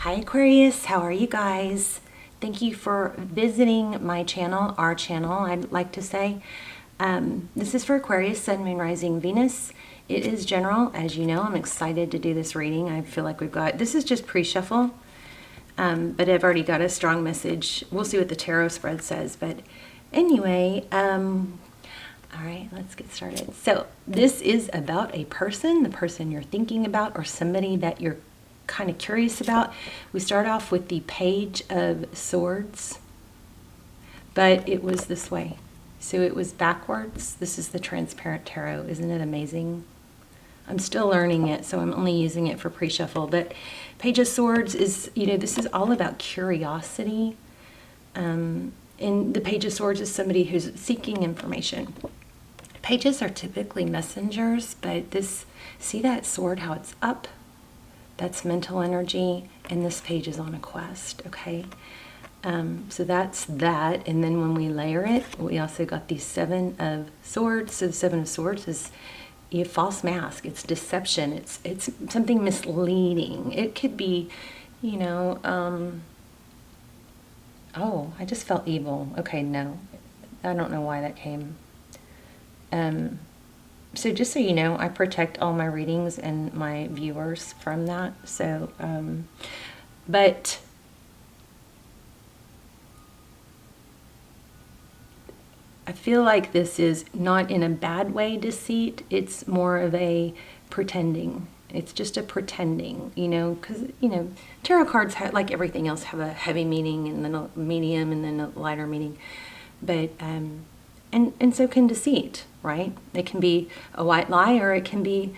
Hi Aquarius, how are you guys? Thank you for visiting my channel, our channel, I'd like to say. This is for Aquarius, Sun, Moon, Rising, Venus. It is general, as you know. I'm excited to do this reading. I feel like this is just pre-shuffle, but I've already got a strong message. We'll see what the tarot spread says, but anyway, all right, let's get started. So this is about a person, the person you're thinking about, or somebody that you're kind of curious about. We start off with the Page of Swords, but it was this way. So it was backwards. This is the transparent tarot. Isn't it amazing? I'm still learning it, so I'm only using it for pre-shuffle. But Page of Swords is, this is all about curiosity. And the Page of Swords is somebody who's seeking information. Pages are typically messengers, but see that sword, how it's up? That's mental energy, and this page is on a quest, okay? So that's that, and then when we layer it, we also got the Seven of Swords. So the Seven of Swords is a false mask. It's deception. It's something misleading. It could be, oh, I just felt evil. Okay, no, I don't know why that came. So just so you know, I protect all my readings and my viewers from that. So, but I feel like this is not in a bad way deceit. It's more of a pretending. It's just a pretending, because, tarot cards, like everything else, have a heavy meaning and then a medium and then a lighter meaning. But, and so can deceit, right? It can be a white lie, or it can be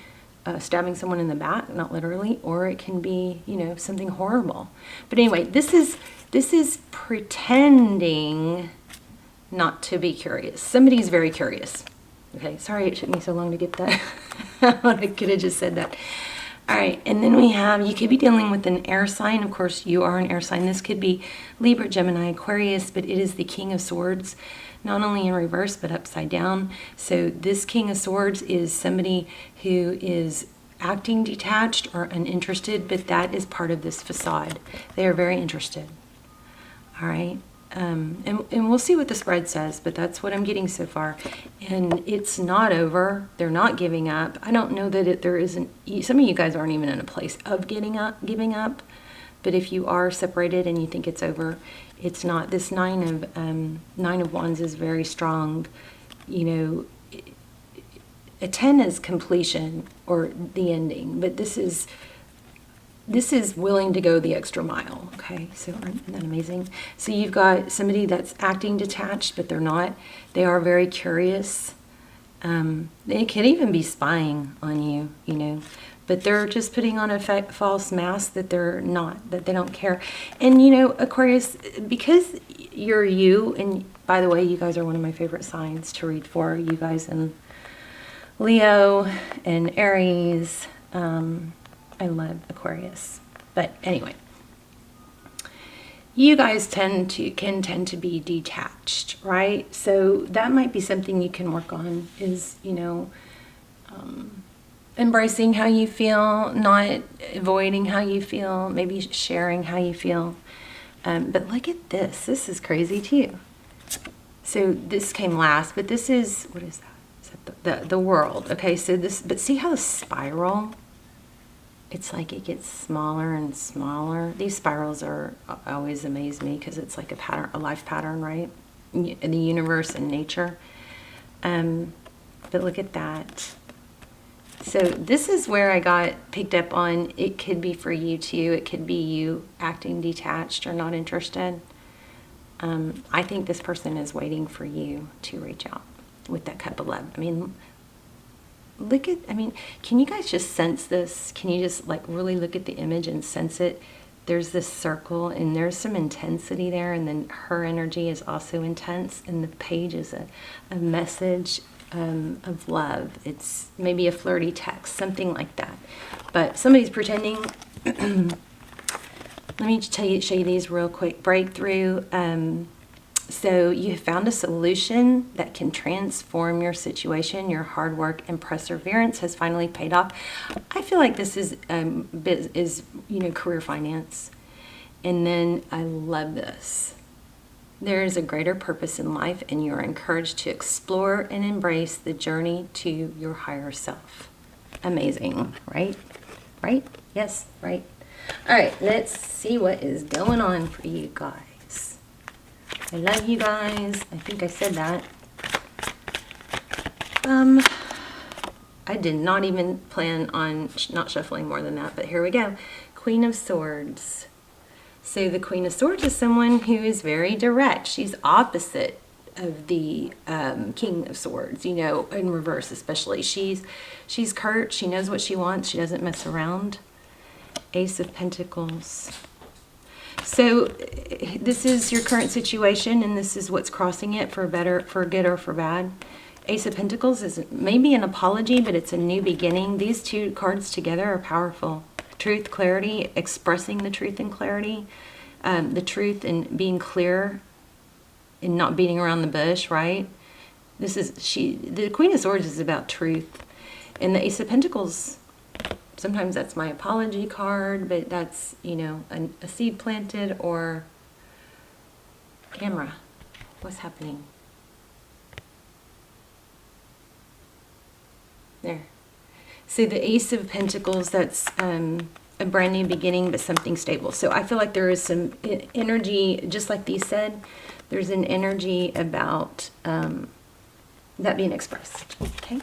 stabbing someone in the back, not literally, or it can be, something horrible. But anyway, this is pretending not to be curious. Somebody's very curious. Okay, sorry it took me so long to get that. I could have just said that. All right, and then we have, you could be dealing with an air sign. Of course, you are an air sign. This could be Libra, Gemini, Aquarius, but it is the King of Swords, not only in reverse, but upside down. So this King of Swords is somebody who is acting detached or uninterested, but that is part of this facade. They are very interested. All right. And we'll see what the spread says, but that's what I'm getting so far. And it's not over. They're not giving up. I don't know that there isn't. Some of you guys aren't even in a place of giving up. But if you are separated and you think it's over, it's not. This Nine of Wands is very strong. A 10 is completion or the ending, but this is willing to go the extra mile. Okay, so isn't that amazing? So you've got somebody that's acting detached, but they're not. They are very curious. They could even be spying on you, but they're just putting on a false mask that they're not, that they don't care. And Aquarius, because you're you, and by the way, you guys are one of my favorite signs to read for. You guys in Leo and Aries. I love Aquarius. But anyway, you guys can tend to be detached, right? So that might be something you can work on, is, embracing how you feel, not avoiding how you feel, maybe sharing how you feel. But look at this. This is crazy too. So this came last, but this is, what is that? Is that the World? Okay, so this, but see how the spiral, it's like it gets smaller and smaller. These spirals always amaze me because it's like a pattern, a life pattern, right? In the universe and nature. But look at that. So this is where I got picked up on. It could be for you too. It could be you acting detached or not interested. I think this person is waiting for you to reach out with that cup of love. I mean, can you guys just sense this? Can you just really look at the image and sense it? There's this circle and there's some intensity there, and then her energy is also intense, and the page is a message of love. It's maybe a flirty text, something like that. But somebody's pretending. Let me show you these real quick. Breakthrough. So you have found a solution that can transform your situation. Your hard work and perseverance has finally paid off. I feel like this is career finance. And then I love this. There is a greater purpose in life, and you are encouraged to explore and embrace the journey to your higher self. Amazing, right? Right? Yes, right. All right, let's see what is going on for you guys. I love you guys. I think I said that. I did not even plan on not shuffling more than that, but here we go. Queen of Swords. So the Queen of Swords is someone who is very direct. She's opposite of the King of Swords, you know, in reverse especially. She's curt. She knows what she wants. She doesn't mess around. Ace of Pentacles. So this is your current situation, and this is what's crossing it for better, for good or for bad. Ace of Pentacles is maybe an apology, but it's a new beginning. These two cards together are powerful. Truth, clarity, expressing the truth and clarity. The truth and being clear and not beating around the bush, right? The Queen of Swords is about truth. And the Ace of Pentacles, sometimes that's my apology card, but that's, you know, a seed planted or camera. What's happening? There. So the Ace of Pentacles, that's a brand new beginning, but something stable. So I feel like there is some energy, just like these said, there's an energy about that being expressed. Okay.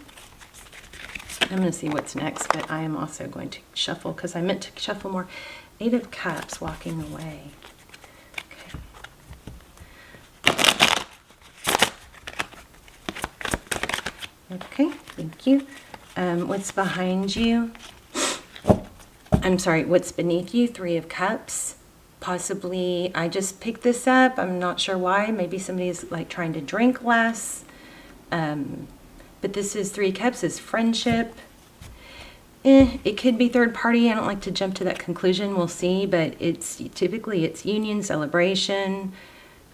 I'm going to see what's next, but I am also going to shuffle because I meant to shuffle more. 8 of Cups, walking away. Okay, thank you. What's behind you? I'm sorry, what's beneath you? 3 of Cups. Possibly, I just picked this up. I'm not sure why. Maybe somebody's like trying to drink less. But this is 3 of Cups, is friendship. It could be third party. I don't like to jump to that conclusion. We'll see. But it's typically it's union, celebration.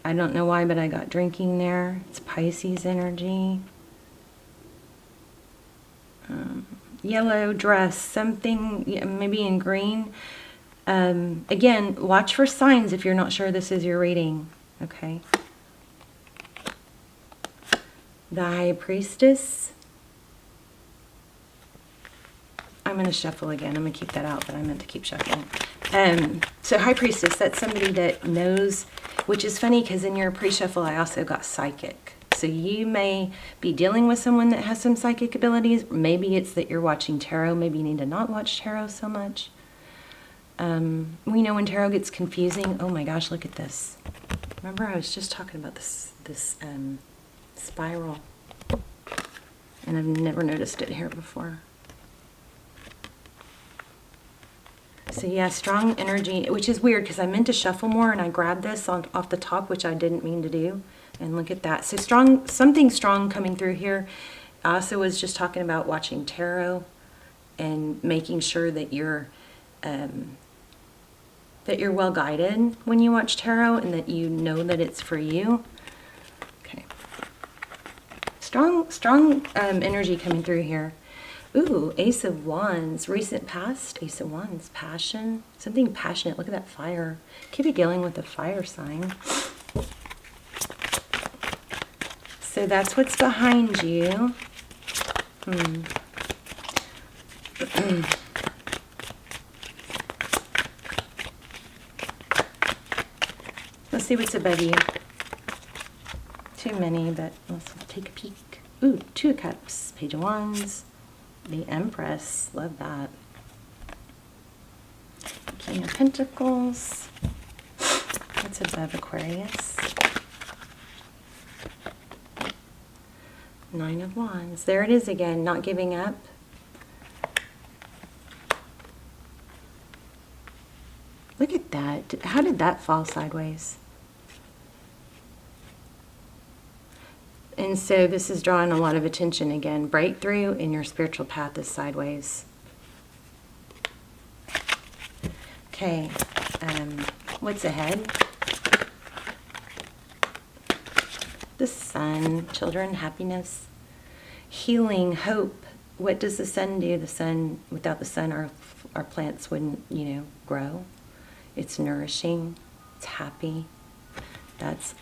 I don't know why, but I got drinking there. It's Pisces energy. Yellow dress, something maybe in green. Again, watch for signs if you're not sure this is your reading. Okay. The High Priestess. I'm going to shuffle again. I'm going to keep that out, but I meant to keep shuffling. So High Priestess, that's somebody that knows, which is funny because in your pre-shuffle I also got psychic. So you may be dealing with someone that has some psychic abilities. Maybe it's that you're watching tarot. Maybe you need to not watch tarot so much. We know when tarot gets confusing. Oh my gosh, look at this. Remember I was just talking about this spiral. And I've never noticed it here before. So yeah, strong energy, which is weird because I meant to shuffle more and I grabbed this off the top, which I didn't mean to do. And look at that. So strong, something strong coming through here. I also was just talking about watching tarot and making sure that you're well guided when you watch tarot and that you know that it's for you. Okay. Strong energy coming through here. Ooh, Ace of Wands, recent past, Ace of Wands, passion, something passionate. Look at that fire. Could be dealing with a fire sign. So that's what's behind you. Let's see what's above you. Too many, but let's take a peek. Ooh, 2 of Cups, Page of Wands, the Empress. Love that. King of Pentacles. What's above Aquarius? 9 of Wands. There it is again, not giving up. Look at that. How did that fall sideways? And so this is drawing a lot of attention again. Breakthrough in your spiritual path is sideways. Okay, what's ahead? The Sun, children, happiness, healing, hope. What does the sun do? The sun, without the sun, our plants wouldn't, grow. It's nourishing. It's happy. That's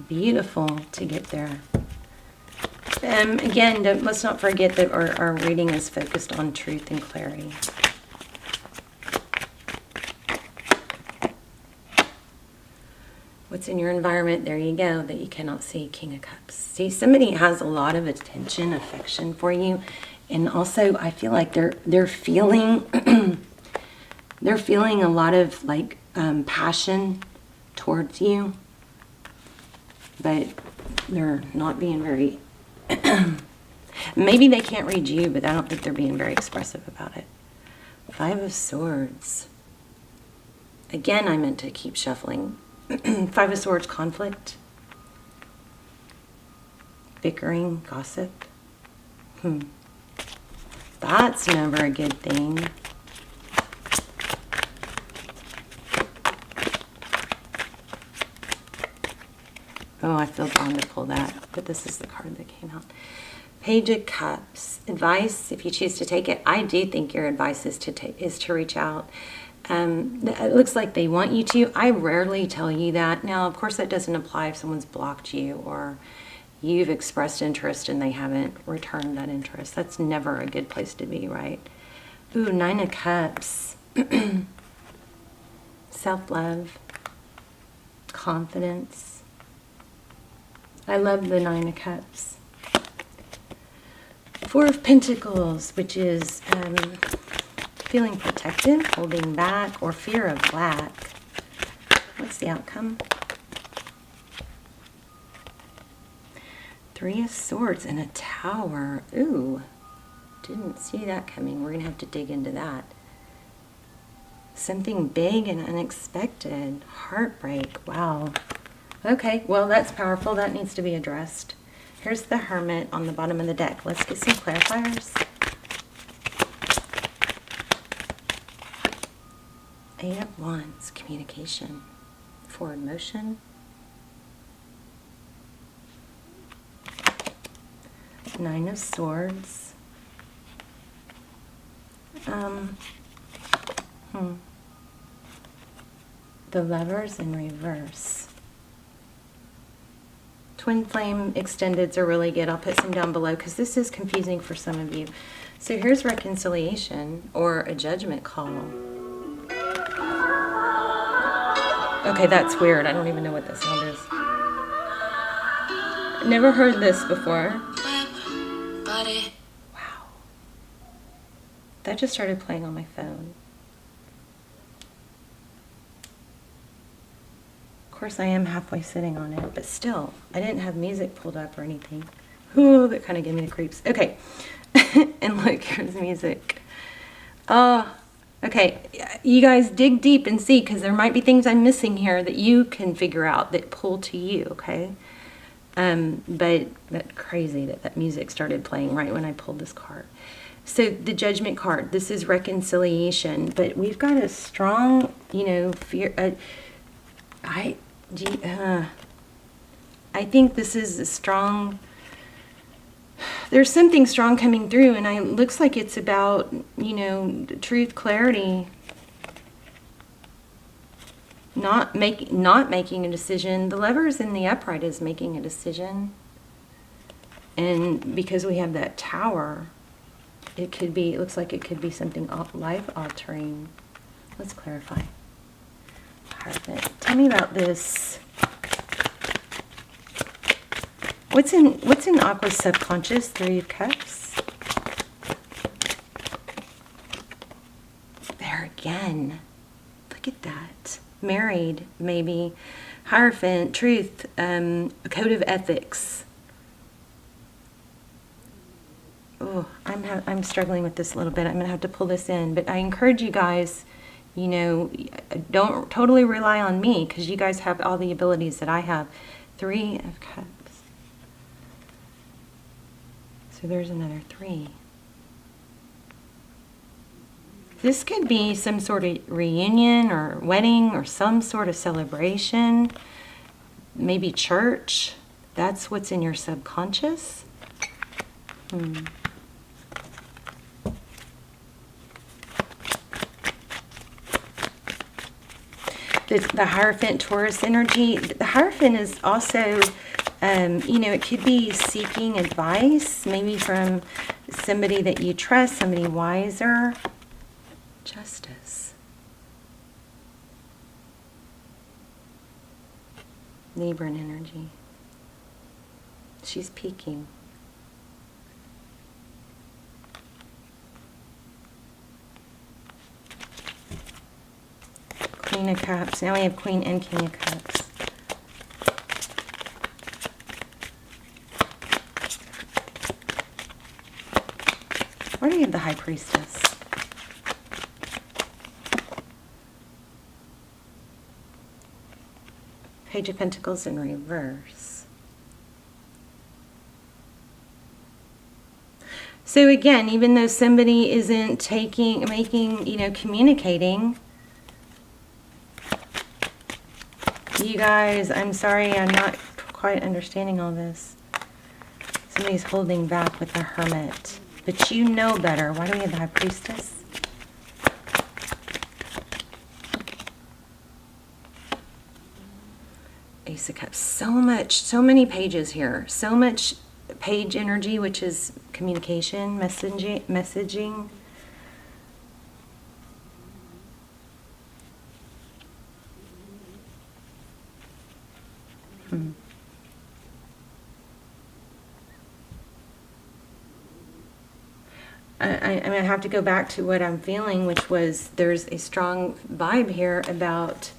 beautiful to get there. Again, let's not forget that our reading is focused on truth and clarity. What's in your environment? There you go, that you cannot see. King of Cups. See, somebody has a lot of attention, affection for you. And also, I feel like they're feeling they're feeling a lot of like passion towards you, but they're not being very. Maybe they can't read you, but I don't think they're being very expressive about it. 5 of Swords. Again, I meant to keep shuffling. 5 of Swords, conflict, bickering, gossip. That's never a good thing. Oh, I feel drawn to pull that, but this is the card that came out. Page of Cups. Advice, if you choose to take it. I do think your advice is to reach out. It looks like they want you to. I rarely tell you that. Now, of course, that doesn't apply if someone's blocked you or you've expressed interest and they haven't returned that interest. That's never a good place to be, right? Ooh, 9 of Cups. Self-love. Confidence. I love the 9 of Cups. 4 of Pentacles, which is feeling protected, holding back, or fear of lack. What's the outcome? 3 of Swords and a Tower. Ooh, didn't see that coming. We're going to have to dig into that. Something big and unexpected. Heartbreak. Wow. Okay, well, that's powerful. That needs to be addressed. Here's the Hermit on the bottom of the deck. Let's get some clarifiers. 8 of Wands, communication, forward motion. 9 of Swords. The Lovers in reverse. Twin flame extendeds are really good. I'll put some down below because this is confusing for some of you. So here's reconciliation or a judgment call. Okay, that's weird. I don't even know what that sound is. Never heard this before. Wow. That just started playing on my phone. Of course, I am halfway sitting on it, but still, I didn't have music pulled up or anything. Ooh, that kind of gave me the creeps. Okay, and look, here's music. Oh, okay, you guys dig deep and see, because there might be things I'm missing here that you can figure out that pull to you, okay? But that's crazy that music started playing right when I pulled this card. So the Judgment card, this is reconciliation, but we've got a strong, fear. I think this is a strong, there's something strong coming through, and it looks like it's about, truth, clarity, not making a decision. The Lovers in the upright is making a decision, and because we have that Tower, it looks like it could be something life-altering. Let's clarify. Perfect. Tell me about this. What's in Aqua's subconscious? 3 of Cups. There again. Look at that. Married, maybe. Hierophant, truth, a code of ethics. Oh, I'm struggling with this a little bit. I'm going to have to pull this in. But I encourage you guys, don't totally rely on me, because you guys have all the abilities that I have. 3 of Cups. So there's another 3. This could be some sort of reunion or wedding or some sort of celebration. Maybe church. That's what's in your subconscious. the Hierophant Taurus energy. The Hierophant is also, you know, it could be seeking advice, maybe from somebody that you trust, somebody wiser. Justice. Libran energy. She's peaking. Queen of Cups. Now we have Queen and King of Cups. Why do we have the High Priestess? Page of Pentacles in reverse. So again, even though somebody isn't making, you know, communicating, you guys, I'm sorry, I'm not quite understanding all this. Somebody's holding back with the Hermit. But you know better. Why do we have the High Priestess? Ace of Cups. So many pages here. So much page energy, which is communication, messaging. I have to go back to what I'm feeling, which was there's a strong vibe here about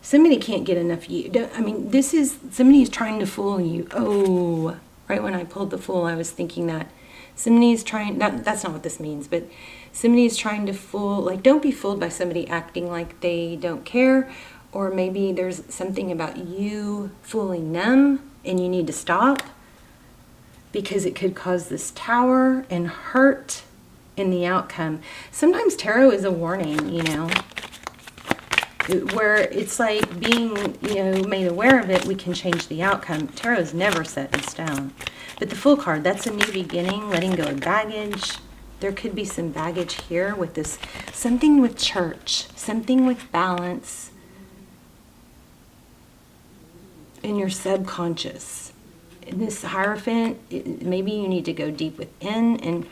somebody can't get enough of you. I mean, this is somebody's trying to fool you. Oh, right when I pulled the Fool, I was thinking that somebody's trying, that's not what this means, but somebody's trying to fool, like, don't be fooled by somebody acting like they don't care, or maybe there's something about you fooling them and you need to stop because it could cause this Tower and hurt in the outcome. Sometimes tarot is a warning, you know, where it's like being, you know, made aware of it, we can change the outcome. Tarot is never set in stone. But the Fool card, that's a new beginning, letting go of baggage. There could be some baggage here with this, something with church, something with balance in your subconscious. In this Hierophant, maybe you need to go deep within and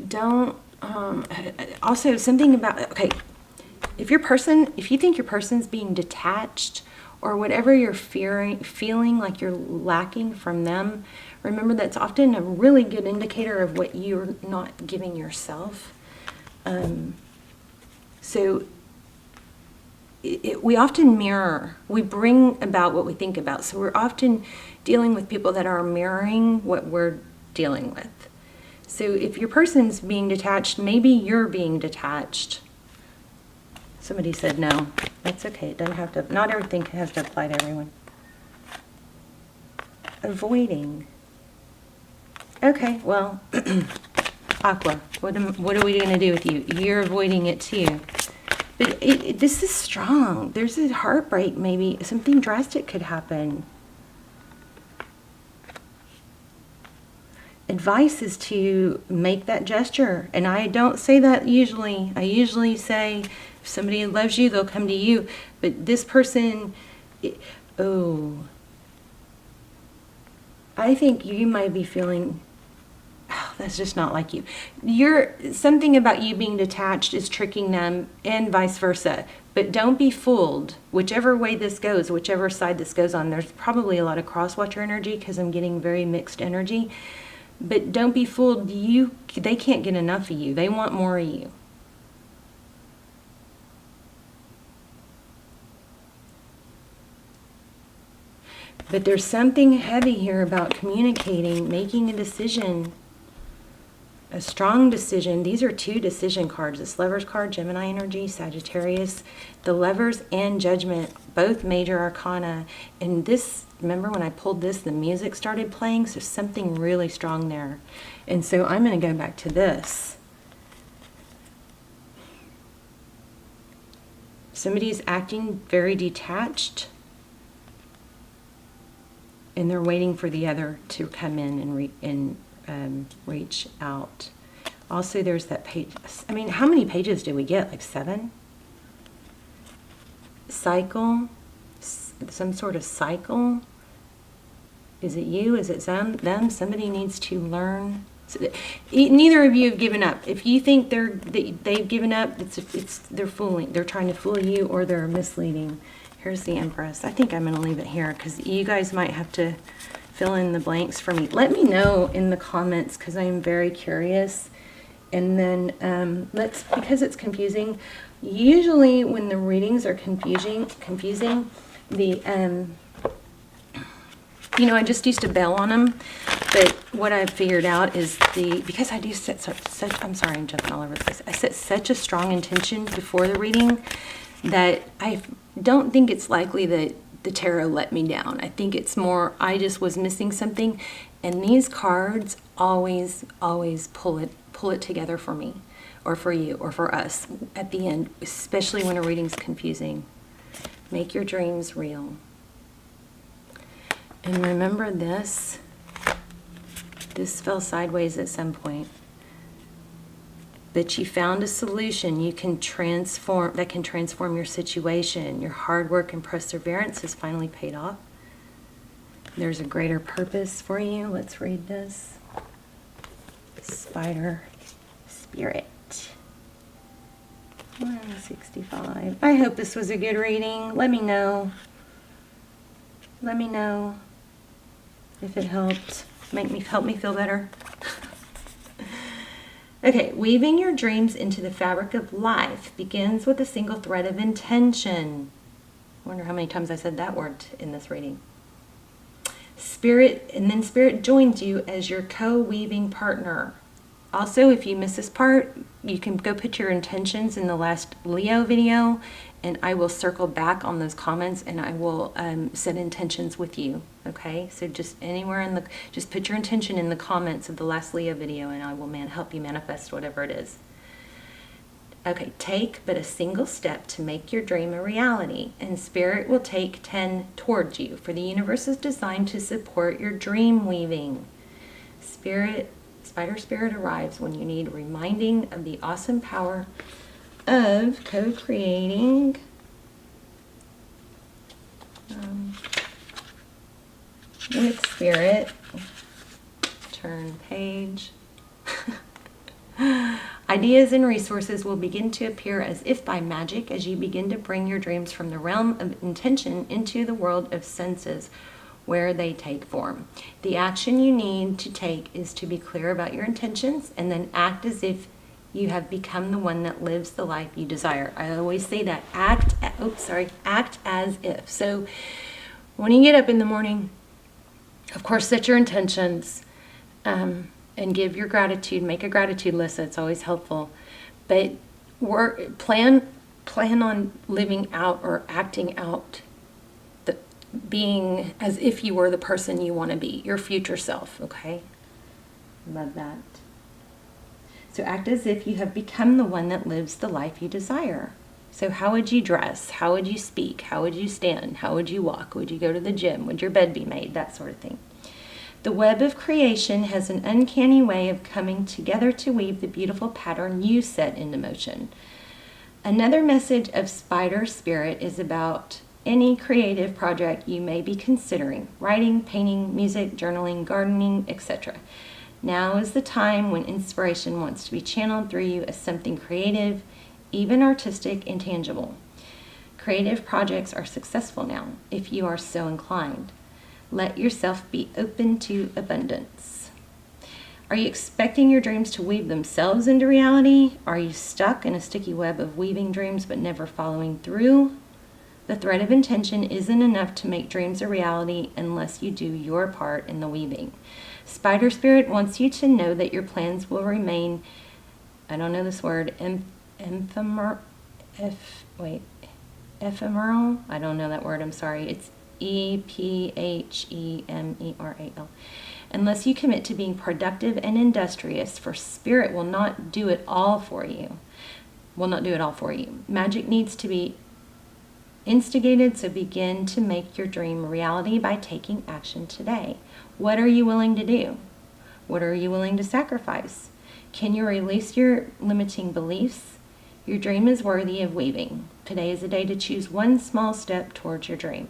don't, also something about, okay, if you think your person's being detached or whatever you're feeling like you're lacking from them, remember that's often a really good indicator of what you're not giving yourself. So we often mirror, we bring about what we think about. So we're often dealing with people that are mirroring what we're dealing with. So if your person's being detached, maybe you're being detached. Somebody said no. That's okay. It doesn't have to, not everything has to apply to everyone. Avoiding. Okay, well, Aqua, what are we going to do with you? You're avoiding it too. But this is strong. There's a heartbreak maybe. Something drastic could happen. Advice is to make that gesture. And I don't say that usually. I usually say, if somebody loves you, they'll come to you. But this person, I think you might be feeling, oh, that's just not like you. Something about you being detached is tricking them and vice versa. But don't be fooled. Whichever way this goes, whichever side this goes on, there's probably a lot of cross-watcher energy because I'm getting very mixed energy. But don't be fooled. They can't get enough of you. They want more of you. But there's something heavy here about communicating, making a decision, a strong decision. These are two decision cards. This Lovers card, Gemini energy, Sagittarius. The Lovers and Judgment, both major arcana. And this, remember when I pulled this, the music started playing, so something really strong there. And so I'm going to go back to this. Somebody's acting very detached, and they're waiting for the other to come in and reach out. Also, there's that page. I mean, how many pages did we get? Like 7? cycle, some sort of cycle. Is it you? Is it them? Somebody needs to learn. Neither of you have given up. If you think they've given up, they're fooling. They're trying to fool you, or they're misleading. Here's the Empress. I think I'm going to leave it here because you guys might have to fill in the blanks for me. Let me know in the comments because I am very curious. And then because it's confusing. Usually when the readings are confusing, I just used to bail on them, but what I've figured out is because I do set such, I'm sorry, I'm jumping all over the place. I set such a strong intention before the reading that I don't think it's likely that the tarot let me down. I think it's more, I just was missing something, and these cards always pull it together for me, or for you, or for us at the end, especially when a reading's confusing. Make your dreams real. And remember this fell sideways at some point, but you found a solution that can transform your situation. Your hard work and perseverance has finally paid off. There's a greater purpose for you. Let's read this. Spider Spirit. 165. I hope this was a good reading. Let me know. Let me know if it helped. Help me feel better. Okay, weaving your dreams into the fabric of life begins with a single thread of intention. I wonder how many times I said that word in this reading. Spirit joins you as your co-weaving partner. Also, if you miss this part, you can go put your intentions in the last Leo video, and I will circle back on those comments and I will set intentions with you. Okay, so just anywhere just put your intention in the comments of the last Leo video, and I will help you manifest whatever it is. Okay, take but a single step to make your dream a reality, and Spirit will take 10 towards you, for the universe is designed to support your dream weaving. Spider Spirit arrives when you need reminding of the awesome power of co-creating with Spirit. Turn page. Ideas and resources will begin to appear as if by magic as you begin to bring your dreams from the realm of intention into the world of senses, where they take form. The action you need to take is to be clear about your intentions and then act as if you have become the one that lives the life you desire. I always say that. Act as if. So when you get up in the morning, of course, set your intentions and give your gratitude. Make a gratitude list. That's always helpful. But plan on living out or acting out, being as if you were the person you want to be, your future self. Okay? Love that. So act as if you have become the one that lives the life you desire. So how would you dress? How would you speak? How would you stand? How would you walk? Would you go to the gym? Would your bed be made? That sort of thing. The web of creation has an uncanny way of coming together to weave the beautiful pattern you set into motion. Another message of Spider Spirit is about any creative project you may be considering: writing, painting, music, journaling, gardening, etc. Now is the time when inspiration wants to be channeled through you as something creative, even artistic and tangible. Creative projects are successful now, if you are so inclined. Let yourself be open to abundance. Are you expecting your dreams to weave themselves into reality? Are you stuck in a sticky web of weaving dreams but never following through? The thread of intention isn't enough to make dreams a reality unless you do your part in the weaving. Spider Spirit wants you to know that your plans will remain, I don't know this word, ephemeral? I don't know that word, I'm sorry. It's EPHEMERAL. Unless you commit to being productive and industrious, for Spirit will not do it all for you. Magic needs to be instigated, so begin to make your dream a reality by taking action today. What are you willing to do? What are you willing to sacrifice? Can you release your limiting beliefs? Your dream is worthy of weaving. Today is a day to choose one small step towards your dream.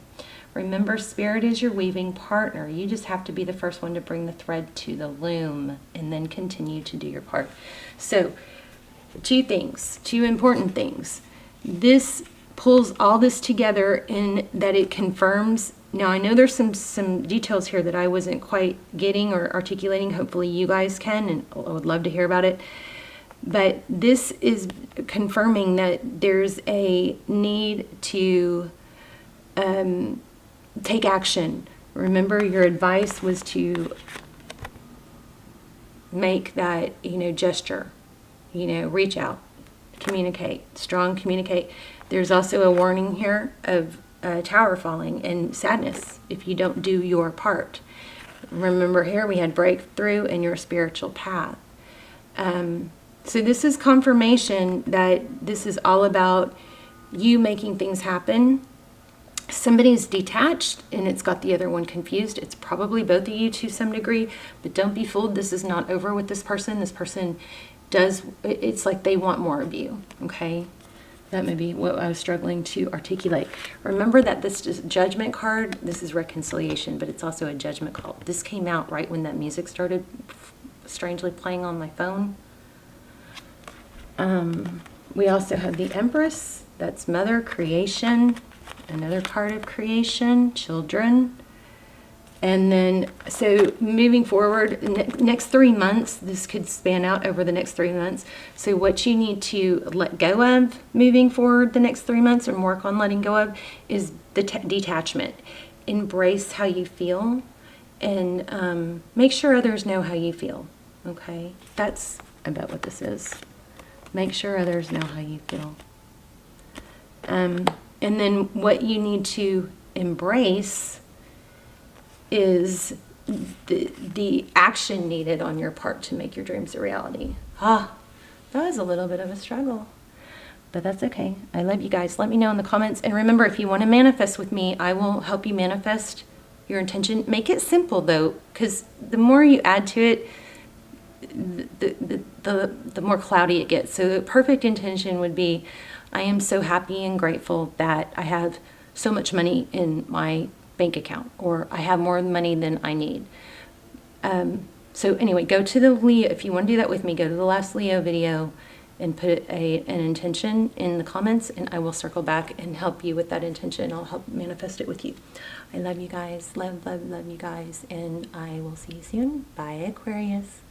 Remember, Spirit is your weaving partner. You just have to be the first one to bring the thread to the loom and then continue to do your part. So, two things, two important things. This pulls all this together in that it confirms. Now, I know there's some details here that I wasn't quite getting or articulating. Hopefully you guys can, and I would love to hear about it. But this is confirming that there's a need to take action. Remember, your advice was to make that, gesture, reach out, communicate, strong communicate. There's also a warning here of tower falling and sadness if you don't do your part. Remember, here we had breakthrough in your spiritual path. So this is confirmation that this is all about you making things happen. Somebody's detached and it's got the other one confused. It's probably both of you to some degree, but don't be fooled. This is not over with this person. This person it's like they want more of you, okay? That may be what I was struggling to articulate. Remember that this judgment card, this is reconciliation, but it's also a judgment call. This came out right when that music started strangely playing on my phone. We also have the Empress, that's Mother, creation, another card of creation, children. And then, so moving forward, next 3 months, this could span out over the next 3 months. So what you need to let go of moving forward the next 3 months and work on letting go of is the detachment. Embrace how you feel and make sure others know how you feel, okay? That's about what this is. Make sure others know how you feel. And then what you need to embrace is the action needed on your part to make your dreams a reality. That was a little bit of a struggle, but that's okay. I love you guys. Let me know in the comments. And remember, if you want to manifest with me, I will help you manifest your intention. Make it simple though, because the more you add to it, the more cloudy it gets. So the perfect intention would be, I am so happy and grateful that I have so much money in my bank account, or I have more money than I need. So anyway, go to the Leo. If you want to do that with me, go to the last Leo video and put an intention in the comments, and I will circle back and help you with that intention. I'll help manifest it with you. I love you guys. Love, love, love you guys. And I will see you soon. Bye, Aquarius.